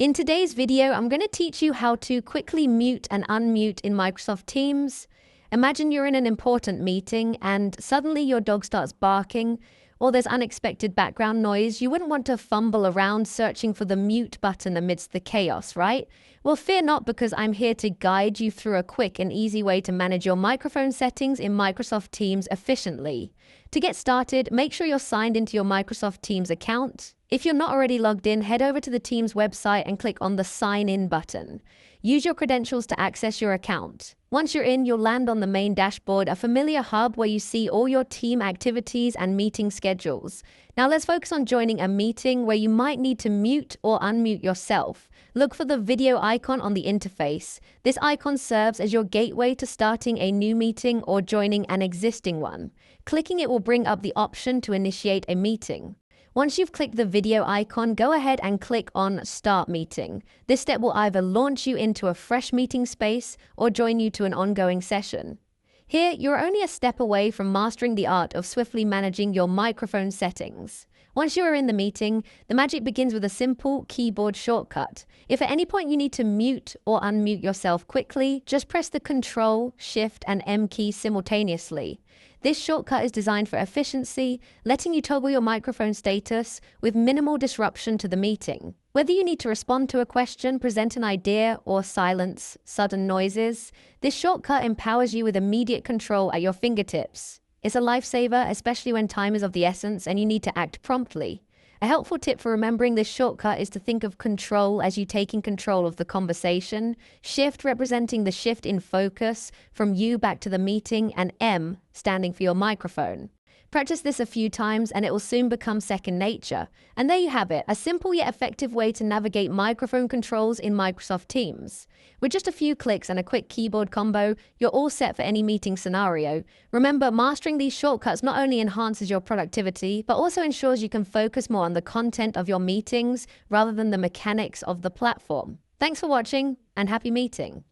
In today's video, I'm going to teach you how to quickly mute and unmute in Microsoft Teams. Imagine you're in an important meeting and suddenly your dog starts barking or there's unexpected background noise. You wouldn't want to fumble around searching for the mute button amidst the chaos, right? Well, fear not, because I'm here to guide you through a quick and easy way to manage your microphone settings in Microsoft Teams efficiently. To get started, make sure you're signed into your Microsoft Teams account. If you're not already logged in, head over to the Teams website and click on the Sign In button. Use your credentials to access your account. Once you're in, you'll land on the main dashboard, a familiar hub where you see all your team activities and meeting schedules. Now let's focus on joining a meeting where you might need to mute or unmute yourself. Look for the video icon on the interface. This icon serves as your gateway to starting a new meeting or joining an existing one. Clicking it will bring up the option to initiate a meeting. Once you've clicked the video icon, go ahead and click on Start Meeting. This step will either launch you into a fresh meeting space or join you to an ongoing session. Here, you're only a step away from mastering the art of swiftly managing your microphone settings. Once you are in the meeting, the magic begins with a simple keyboard shortcut. If at any point you need to mute or unmute yourself quickly, just press the Ctrl, Shift, and M keys simultaneously. This shortcut is designed for efficiency, letting you toggle your microphone status with minimal disruption to the meeting. Whether you need to respond to a question, present an idea, or silence sudden noises, this shortcut empowers you with immediate control at your fingertips. It's a lifesaver, especially when time is of the essence and you need to act promptly. A helpful tip for remembering this shortcut is to think of Control as you taking control of the conversation, Shift representing the shift in focus from you back to the meeting, and M standing for your microphone. Practice this a few times and it will soon become second nature. And there you have it, a simple yet effective way to navigate microphone controls in Microsoft Teams. With just a few clicks and a quick keyboard combo, you're all set for any meeting scenario. Remember, mastering these shortcuts not only enhances your productivity, but also ensures you can focus more on the content of your meetings rather than the mechanics of the platform. Thanks for watching and happy meeting.